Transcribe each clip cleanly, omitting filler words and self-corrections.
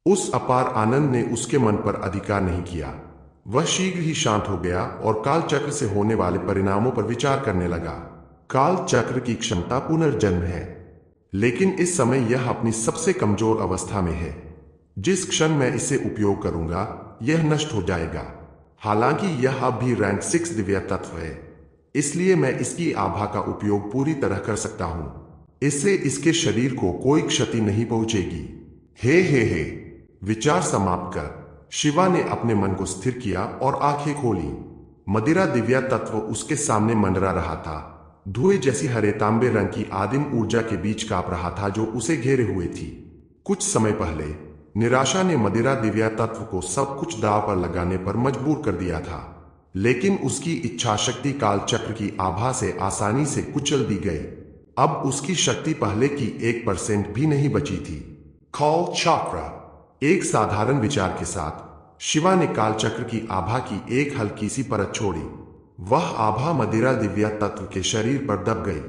उस अपार आनंद ने उसके मन पर अधिकार नहीं किया। वह शीघ्र ही शांत हो गया और काल चक्र से होने वाले परिणामों पर विचार करने लगा। काल चक्र की क्षमता पुनर्जन्म है, लेकिन इस समय यह अपनी सबसे कमजोर अवस्था में है। जिस क्षण मैं इसे उपयोग करूंगा, यह नष्ट हो जाएगा। हालांकि यह अब भी रैंक 6 दिव्य तत्व है, इसलिए मैं इसकी आभा का उपयोग पूरी तरह कर सकता हूं। इससे इसके शरीर को कोई क्षति नहीं पहुंचेगी। हे। विचार समाप्त कर शिवा ने अपने मन को स्थिर किया और आंखें खोली। मदिरा दिव्या तत्व उसके सामने मंडरा रहा था। धुएं जैसी हरे तांबे रंग की आदिम ऊर्जा के बीच कांप रहा था जो उसे घेरे हुए थी। कुछ समय पहले निराशा ने मदिरा दिव्या तत्व को सब कुछ दांव पर लगाने पर मजबूर कर दिया था, लेकिन उसकी इच्छा शक्ति काल चक्र की आभा से आसानी से कुचल दी गई। अब उसकी शक्ति पहले की 1% भी नहीं बची थी। काल चक्र। एक साधारण विचार के साथ शिवा ने काल चक्र की आभा की एक हल्की सी परत छोड़ी। वह आभा मदिरा दिव्या तत्व के शरीर पर दब गई।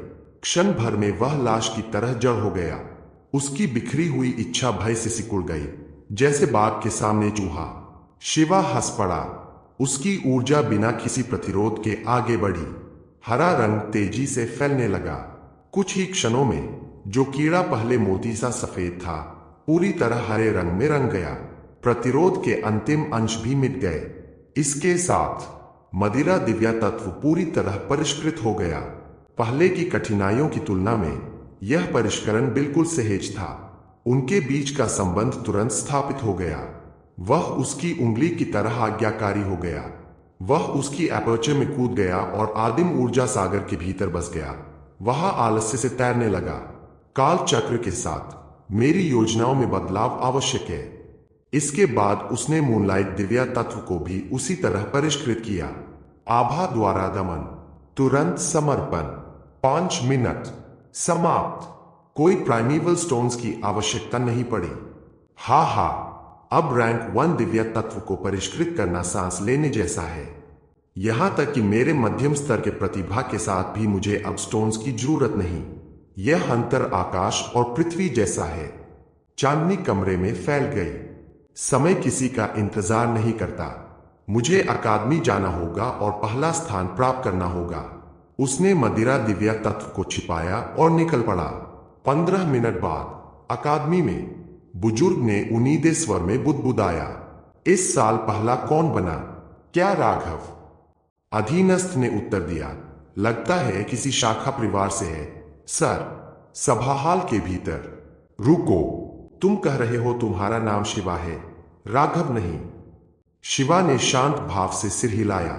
क्षण भर में वह लाश की तरह जड़ हो गया। उसकी बिखरी हुई इच्छा भय से सिकुड़ गई, जैसे बाघ के सामने चूहा। शिवा हंस पड़ा। उसकी ऊर्जा बिना किसी प्रतिरोध के आगे बढ़ी। हरा रंग तेजी से फैलने लगा। कुछ ही क्षणों में जो कीड़ा पहले मोती सा सफेद था, पूरी तरह हरे रंग में रंग गया। प्रतिरोध के अंतिम अंश भी मिट गए। इसके साथ मदिरा दिव्या तत्व पूरी तरह परिष्कृत हो गया। पहले की कठिनाइयों की तुलना में यह परिष्करण बिल्कुल सहज था। उनके बीच का संबंध तुरंत स्थापित हो गया। वह उसकी उंगली की तरह आज्ञाकारी हो गया। वह उसकी एपर्चर में कूद गया और आदिम ऊर्जा सागर के भीतर बस गया। वह आलस्य से तैरने लगा। काल चक्र के साथ मेरी योजनाओं में बदलाव आवश्यक है। इसके बाद उसने मूनलाइट दिव्या तत्व को भी उसी तरह परिष्कृत किया। आभा द्वारा दमन, तुरंत समर्पण, 5 मिनट, समाप्त। कोई प्राइमेवल स्टोन्स की आवश्यकता नहीं पड़ी। हा, अब रैंक 1 दिव्या तत्व को परिष्कृत करना सांस लेने जैसा है। यहां तक कि मेरे मध्यम स्तर के प्रतिभा के साथ भी मुझे अब स्टोन्स की जरूरत नहीं। यह अंतर आकाश और पृथ्वी जैसा है। चांदनी कमरे में फैल गई। समय किसी का इंतजार नहीं करता। मुझे अकादमी जाना होगा और पहला स्थान प्राप्त करना होगा। उसने मदिरा दिव्या तत्व को छिपाया और निकल पड़ा। 15 मिनट बाद अकादमी में बुजुर्ग ने उनीदे स्वर में बुदबुदाया, इस साल पहला कौन बना? क्या राघव? अधीनस्थ ने उत्तर दिया, लगता है किसी शाखा परिवार से है सर। सभाहाल के भीतर। रुको, तुम कह रहे हो तुम्हारा नाम शिवा है, राघव नहीं? शिवा ने शांत भाव से सिर हिलाया।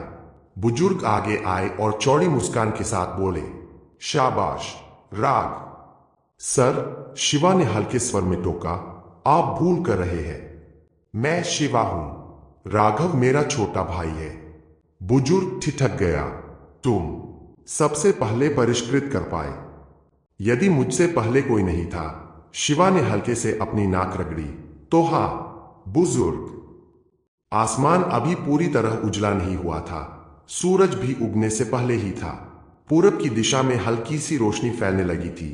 बुजुर्ग आगे आए और चौड़ी मुस्कान के साथ बोले, शाबाश राग। सर, शिवा ने हल्के स्वर में टोका, आप भूल कर रहे हैं। मैं शिवा हूं। राघव मेरा छोटा भाई है। बुजुर्ग ठिठक गया। तुम सबसे पहले परिष्कृत कर पाए। यदि मुझसे पहले कोई नहीं था, शिवा ने हल्के से अपनी नाक रगड़ी, तो हां, बुजुर्ग। आसमान अभी पूरी तरह उजला नहीं हुआ था। सूरज भी उगने से पहले ही था। पूरब की दिशा में हल्की सी रोशनी फैलने लगी थी।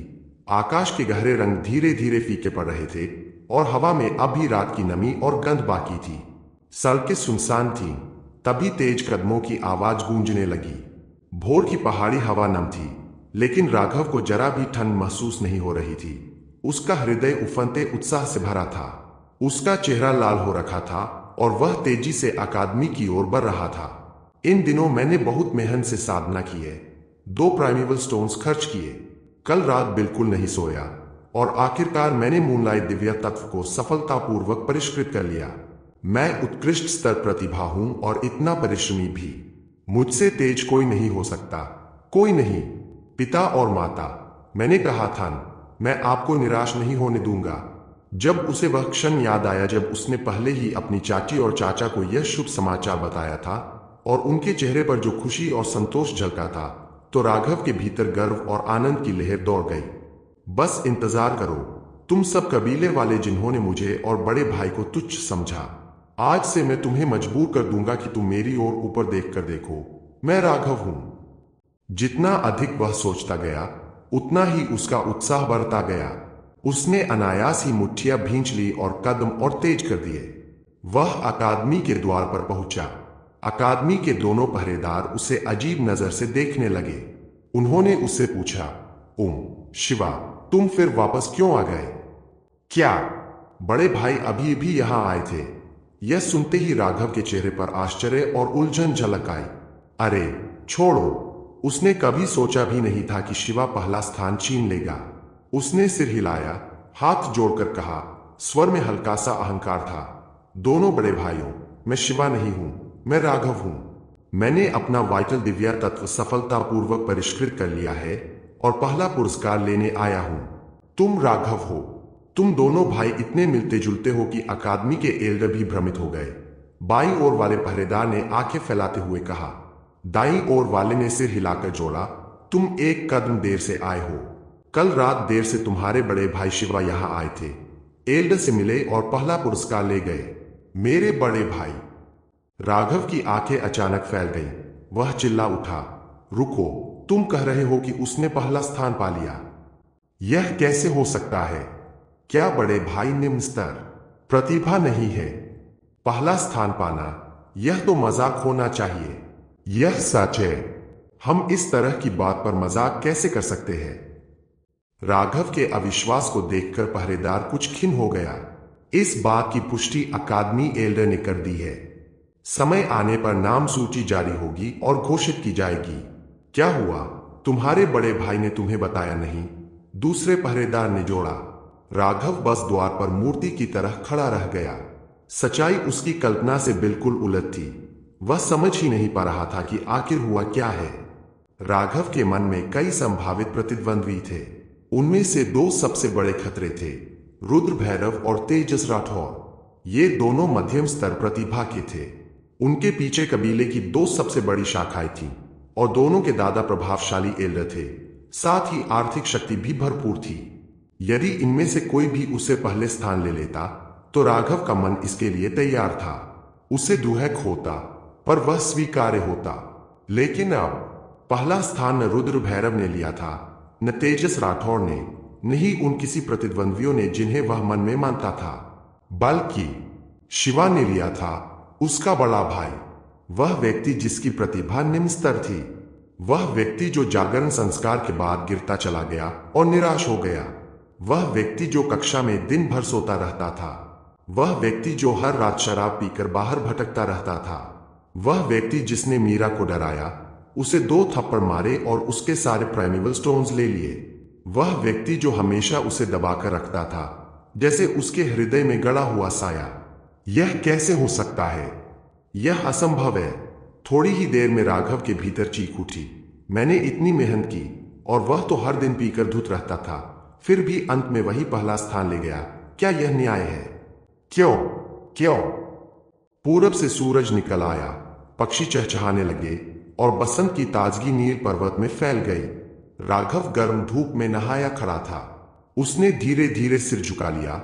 आकाश के गहरे रंग धीरे धीरे फीके पड़ रहे थे और हवा में अभी रात की नमी और गंध बाकी थी। सड़कें सुनसान थीं। तभी तेज कदमों की आवाज गूंजने लगी। भोर की पहाड़ी हवा नम थी, लेकिन राघव को जरा भी ठंड महसूस नहीं हो रही थी। उसका हृदय उफनते उत्साह से भरा था। उसका चेहरा लाल हो रखा था और वह तेजी से अकादमी की ओर बढ़ रहा था। इन दिनों मैंने बहुत मेहनत से साधना की है। 2 प्राइमेवल स्टोन्स खर्च किए। कल रात बिल्कुल नहीं सोया और आखिरकार मैंने मूनलाइट दिव्या तत्व को सफलतापूर्वक परिष्कृत कर लिया। मैं उत्कृष्ट स्तर प्रतिभा हूं और इतना परिश्रमी भी। मुझसे तेज कोई नहीं हो सकता, कोई नहीं। पिता और माता, मैंने कहा था मैं आपको निराश नहीं होने दूंगा। जब उसे वह क्षण याद आया जब उसने पहले ही अपनी चाची और चाचा को यह शुभ समाचार बताया था और उनके चेहरे पर जो खुशी और संतोष झलका था, तो राघव के भीतर गर्व और आनंद की लहर दौड़ गई। बस इंतजार करो, तुम सब कबीले वाले जिन्होंने मुझे और बड़े भाई को तुच्छ समझा, आज से मैं तुम्हें मजबूर कर दूंगा कि तुम मेरी ओर ऊपर देखकर देखो। मैं राघव हूं। जितना अधिक वह सोचता गया, उतना ही उसका उत्साह बढ़ता गया। उसने अनायास ही मुट्ठियां भींच ली और कदम और तेज कर दिए। वह अकादमी के द्वार पर पहुंचा। अकादमी के दोनों पहरेदार उसे अजीब नजर से देखने लगे। उन्होंने उससे पूछा, शिवा, तुम फिर वापस क्यों आ गए? क्या बड़े भाई अभी भी यहां आए थे? यह सुनते ही राघव के चेहरे पर आश्चर्य और उलझन झलक आई। अरे छोड़ो, उसने कभी सोचा भी नहीं था कि शिवा पहला स्थान छीन लेगा। उसने सिर हिलाया, हाथ जोड़कर कहा, स्वर में हल्का सा अहंकार था, दोनों बड़े भाइयों, मैं शिवा नहीं हूं, मैं राघव हूं। मैंने अपना वाइटल दिव्या तत्व सफलतापूर्वक परिष्कृत कर लिया है और पहला पुरस्कार लेने आया हूं। तुम राघव हो। तुम दोनों भाई इतने मिलते जुलते हो कि अकादमी के एल्डर भी भ्रमित हो गए। बाईं ओर वाले पहरेदार ने आंखें फैलाते हुए कहा। दाईं ओर वाले ने सिर हिलाकर जोड़ा, तुम एक कदम देर से आए हो। कल रात देर से तुम्हारे बड़े भाई शिवा यहां आए थे, एल्डर से मिले और पहला पुरस्कार ले गए। मेरे बड़े भाई। राघव की आंखें अचानक फैल गईं। वह चिल्ला उठा, रुको, तुम कह रहे हो कि उसने पहला स्थान पा लिया? यह कैसे हो सकता है? क्या बड़े भाई निम्न स्तर प्रतिभा नहीं है? पहला स्थान पाना, यह तो मजाक होना चाहिए। यह सच है। हम इस तरह की बात पर मजाक कैसे कर सकते हैं? राघव के अविश्वास को देखकर पहरेदार कुछ खिन्न हो गया। इस बात की पुष्टि अकादमी एल्डर ने कर दी है। समय आने पर नाम सूची जारी होगी और घोषित की जाएगी। क्या हुआ, तुम्हारे बड़े भाई ने तुम्हें बताया नहीं? दूसरे पहरेदार ने जोड़ा। राघव बस द्वार पर मूर्ति की तरह खड़ा रह गया। सच्चाई उसकी कल्पना से बिल्कुल उलट थी। वह समझ ही नहीं पा रहा था कि आखिर हुआ क्या है। राघव के मन में कई संभावित प्रतिद्वंद्वी थे। उनमें से दो सबसे बड़े खतरे थे, रुद्र भैरव और तेजस राठौर। ये दोनों मध्यम स्तर प्रतिभा के थे। उनके पीछे कबीले की दो सबसे बड़ी शाखाएं थीं और दोनों के दादा प्रभावशाली एल्डर थे। साथ ही आर्थिक शक्ति भी भरपूर थी। यदि इनमें से कोई भी उसे पहले स्थान ले लेता तो राघव का मन इसके लिए तैयार था। उसे दुहक होता, पर वह स्वीकार्य होता। लेकिन अब पहला स्थान न रुद्र भैरव ने लिया था, न तेजस राठौर ने, नहीं उन किसी प्रतिद्वंद्वियों ने जिन्हें वह मन में मानता था, बल्कि शिवा ने लिया था, उसका बड़ा भाई। वह व्यक्ति जिसकी प्रतिभा निम्न स्तर थी। वह व्यक्ति जो जागरण संस्कार के बाद गिरता चला गया और निराश हो गया। वह व्यक्ति जो कक्षा में दिन भर सोता रहता था। वह व्यक्ति जो हर रात शराब पीकर बाहर भटकता रहता था। वह व्यक्ति जिसने मीरा को डराया, उसे 2 थप्पड़ मारे और उसके सारे प्राइमेवल स्टोन्स ले लिए। वह व्यक्ति जो हमेशा उसे दबाकर रखता था, जैसे उसके हृदय में गड़ा हुआ साया। यह कैसे हो सकता है? यह असंभव है। थोड़ी ही देर में राघव के भीतर चीख उठी, मैंने इतनी मेहनत की और वह तो हर दिन पीकर धुत रहता था, फिर भी अंत में वही पहला स्थान ले गया। क्या यह न्याय है? क्यों क्यों? पूरब से सूरज निकल आया, पक्षी चहचहाने लगे और बसंत की ताजगी नील पर्वत में फैल गई। राघव गर्म धूप में नहाया खड़ा था। उसने धीरे धीरे सिर झुका लिया,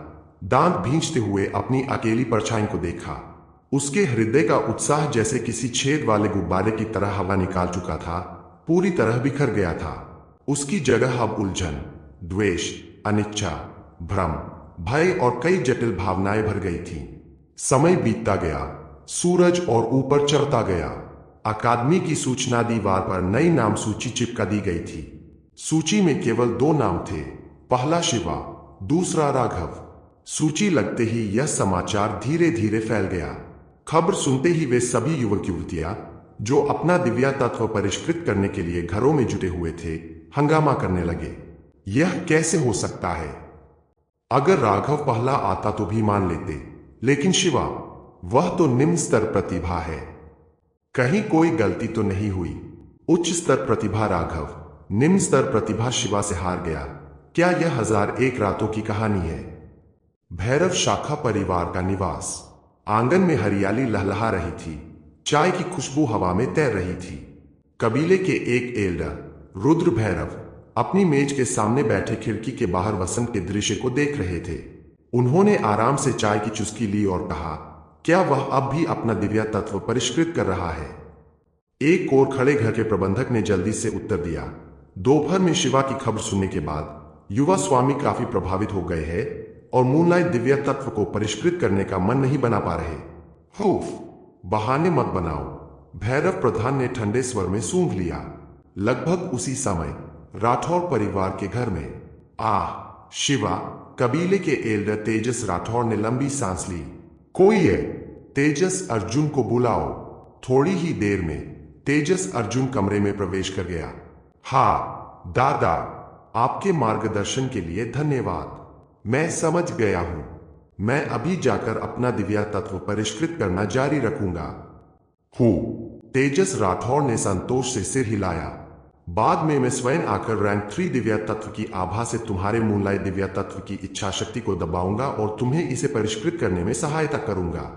दांत भींचते हुए अपनी अकेली परछाई को देखा। उसके हृदय का उत्साह जैसे किसी छेद वाले गुब्बारे की तरह हवा निकाल चुका था, पूरी तरह बिखर गया था। उसकी जगह अब उलझन, द्वेष, अनिच्छा, भ्रम, भय और कई जटिल भावनाएं भर गई थीं। समय बीतता गया, सूरज और ऊपर चढ़ता गया। अकादमी की सूचना दीवार पर नई नाम सूची चिपका दी गई थी। सूची में केवल 2 नाम थे, पहला शिवा, दूसरा राघव। सूची लगते ही यह समाचार धीरे धीरे फैल गया। खबर सुनते ही वे सभी युवक युवतियां जो अपना दिव्या तत्व परिष्कृत करने के लिए घरों में जुटे हुए थे, हंगामा करने लगे। यह कैसे हो सकता है? अगर राघव पहला आता तो भी मान लेते, लेकिन शिवा, वह तो निम्न स्तर प्रतिभा है। कहीं कोई गलती तो नहीं हुई? उच्च स्तर प्रतिभा राघव, निम्न स्तर प्रतिभा शिवा से हार गया। क्या यह 1001 रातों की कहानी है? भैरव शाखा परिवार का निवास। आंगन में हरियाली लहलहा रही थी, चाय की खुशबू हवा में तैर रही थी। कबीले के एक एल्डर रुद्र भैरव अपनी मेज के सामने बैठे खिड़की के बाहर वसंत के दृश्य को देख रहे थे। उन्होंने आराम से चाय की चुस्की ली और कहा, क्या वह अब भी अपना दिव्या तत्व परिष्कृत कर रहा है? एक ओर खड़े घर के प्रबंधक ने जल्दी से उत्तर दिया, दोपहर में शिवा की खबर सुनने के बाद युवा स्वामी काफी प्रभावित हो गए हैं और मूनलाइट दिव्य तत्व को परिष्कृत करने का मन नहीं बना पा रहे। हुफ, बहाने मत बनाओ, भैरव प्रधान ने ठंडे स्वर में सूंघ लिया। लगभग उसी समय राठौर परिवार के घर में शिवा कबीले के एल्डर तेजस राठौर ने लंबी सांस ली। कोई है? तेजस, अर्जुन को बुलाओ। थोड़ी ही देर में तेजस अर्जुन कमरे में प्रवेश कर गया। हाँ दादा, आपके मार्गदर्शन के लिए धन्यवाद। मैं समझ गया हूं। मैं अभी जाकर अपना दिव्य तत्व परिष्कृत करना जारी रखूंगा। तेजस राठौर ने संतोष से सिर हिलाया। बाद में मैं स्वयं आकर रैंक 3 दिव्य तत्व की आभा से तुम्हारे मूनलाइट दिव्य तत्व की इच्छा शक्ति को दबाऊंगा और तुम्हें इसे परिष्कृत करने में सहायता करूंगा।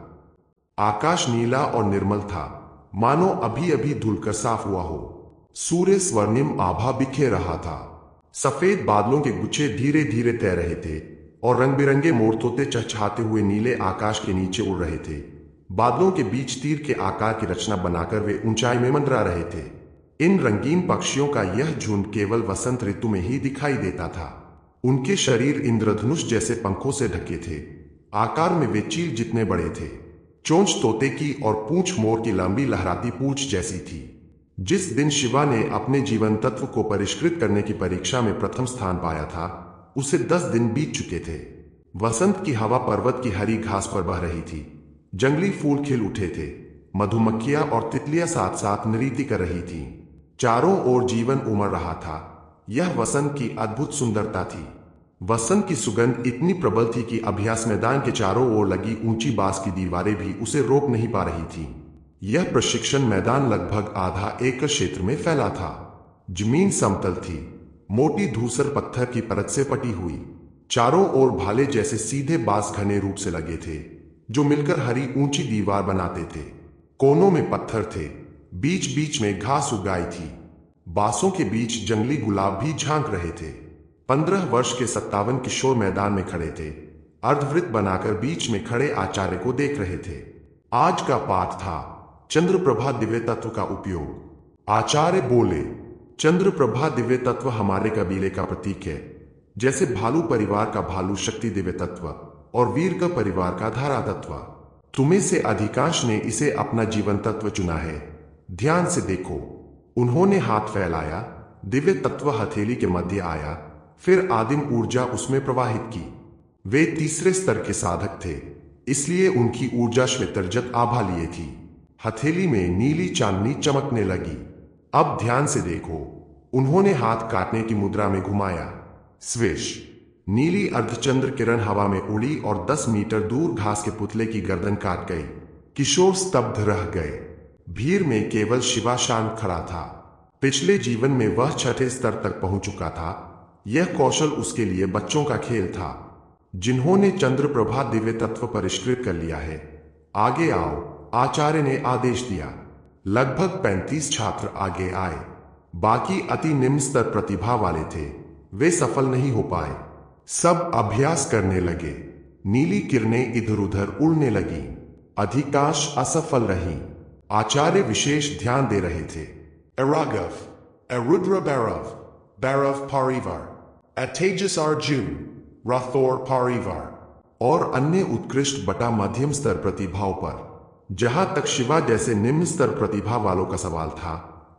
आकाश नीला और निर्मल था, मानो अभी अभी धुलकर साफ हुआ हो। सूर्य स्वर्णिम आभा बिखेर रहा था। सफेद बादलों के गुच्छे धीरे धीरे तैर रहे थे और रंग बिरंगे मोर तोते चहचहाते हुए नीले आकाश के नीचे उड़ रहे थे। बादलों के बीच तीर के आकार की रचना बनाकर वे ऊंचाई में मंडरा रहे थे। इन रंगीन पक्षियों का यह झुंड केवल वसंत ऋतु में ही दिखाई देता था। उनके शरीर इंद्रधनुष जैसे पंखों से ढके थे। आकार में वे चील जितने बड़े थे। चोंच तोते की और पूंछ मोर की लंबी लहराती पूंछ जैसी थी। जिस दिन शिवा ने अपने जीवन तत्व को परिष्कृत करने की परीक्षा में प्रथम स्थान पाया था, उसे 10 दिन बीत चुके थे। वसंत की हवा पर्वत की हरी घास पर बह रही थी। जंगली फूल खिल उठे थे। मधुमक्खियां और तितलियां साथ साथ नृत्य कर रही थीं। चारों ओर जीवन उमड़ रहा था। यह वसंत की अद्भुत सुंदरता थी। वसंत की सुगंध इतनी प्रबल थी कि अभ्यास मैदान के चारों ओर लगी ऊंची बांस की दीवारें भी उसे रोक नहीं पा रही थीं। यह प्रशिक्षण मैदान लगभग आधा एकड़ क्षेत्र में फैला था। जमीन समतल थी, मोटी धूसर पत्थर की परत से पटी हुई। चारों ओर भाले जैसे सीधे बांस घने रूप से लगे थे, जो मिलकर हरी ऊंची दीवार बनाते थे। कोनों में पत्थर थे, बीच बीच में घास उगाई थी। बांसों के बीच जंगली गुलाब भी झांक रहे थे। 15 वर्ष के 57 किशोर मैदान में खड़े थे, अर्धवृत्त बनाकर बीच में खड़े आचार्य को देख रहे थे। आज का पाठ था चंद्रप्रभा दिव्य तत्व का उपयोग। आचार्य बोले, चंद्रप्रभा दिव्य तत्व हमारे कबीले का प्रतीक है। जैसे भालू परिवार का भालू शक्ति दिव्य तत्व और वीर का परिवार का धारा तत्व। तुम्हें से अधिकांश ने इसे अपना जीवन तत्व चुना है। ध्यान से देखो। उन्होंने हाथ फैलाया। दिव्य तत्व हथेली के मध्य आया, फिर आदिम ऊर्जा उसमें प्रवाहित की। वे तीसरे स्तर के साधक थे, इसलिए उनकी ऊर्जा श्वेतरजत आभा लिए थी। हथेली में नीली चांदनी चमकने लगी। अब ध्यान से देखो। उन्होंने हाथ काटने की मुद्रा में घुमाया। स्विश! नीली अर्धचंद्र किरण हवा में उड़ी और 10 मीटर दूर घास के पुतले की गर्दन काट गई। किशोर स्तब्ध रह गए। भीड़ में केवल शिवा शांत खड़ा था। पिछले जीवन में वह 6ठे स्तर तक पहुंच चुका था। यह कौशल उसके लिए बच्चों का खेल था, जिन्होंने चंद्रप्रभा दिव्य तत्व परिष्कृत कर लिया है। आगे आओ, आचार्य ने आदेश दिया। लगभग 35 छात्र आगे आए। बाकी अति निम्न स्तर प्रतिभा वाले थे। वे सफल नहीं हो पाए। सब अभ्यास करने लगे। नीली किरणें इधर उधर उड़ने लगी। अधिकांश असफल रहीं। आचार्य विशेष ध्यान दे रहे थे। राघव, रुद्र भैरव, भैरव परिवार, तेजस अर्जुन, राठौर परिवार और अन्य उत्कृष्ट बटा मध्यम स्तर प्रतिभाओं पर। जहां तक शिवा जैसे निम्न स्तर प्रतिभा वालों का सवाल था,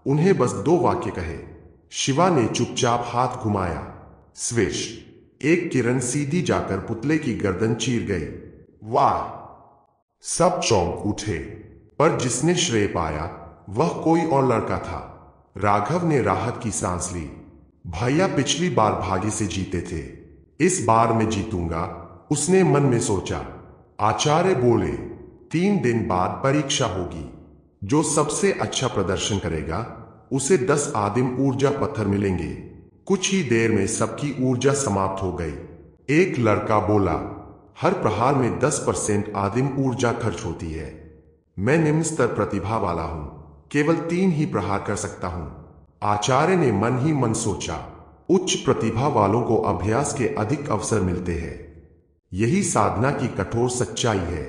उन्हें बस 2 वाक्य कहे। शिवा ने चुपचाप हाथ घुमाया। स्विश! एक किरण सीधी जाकर पुतले की गर्दन चीर गई। वाह! सब चौंक उठे, पर जिसने श्रेय पाया वह कोई और लड़का था। राघव ने राहत की सांस ली। भैया पिछली बार भाग्य से जीते थे, इस बार मैं जीतूंगा, उसने मन में सोचा। आचार्य बोले, 3 दिन बाद परीक्षा होगी। जो सबसे अच्छा प्रदर्शन करेगा उसे 10 आदिम ऊर्जा पत्थर मिलेंगे। कुछ ही देर में सबकी ऊर्जा समाप्त हो गई। एक लड़का बोला, हर प्रहार में 10% आदिम ऊर्जा खर्च होती है। मैं निम्न स्तर प्रतिभा वाला हूं, केवल 3 ही प्रहार कर सकता हूं। आचार्य ने मन ही मन सोचा, उच्च प्रतिभा वालों को अभ्यास के अधिक अवसर मिलते हैं। यही साधना की कठोर सच्चाई है।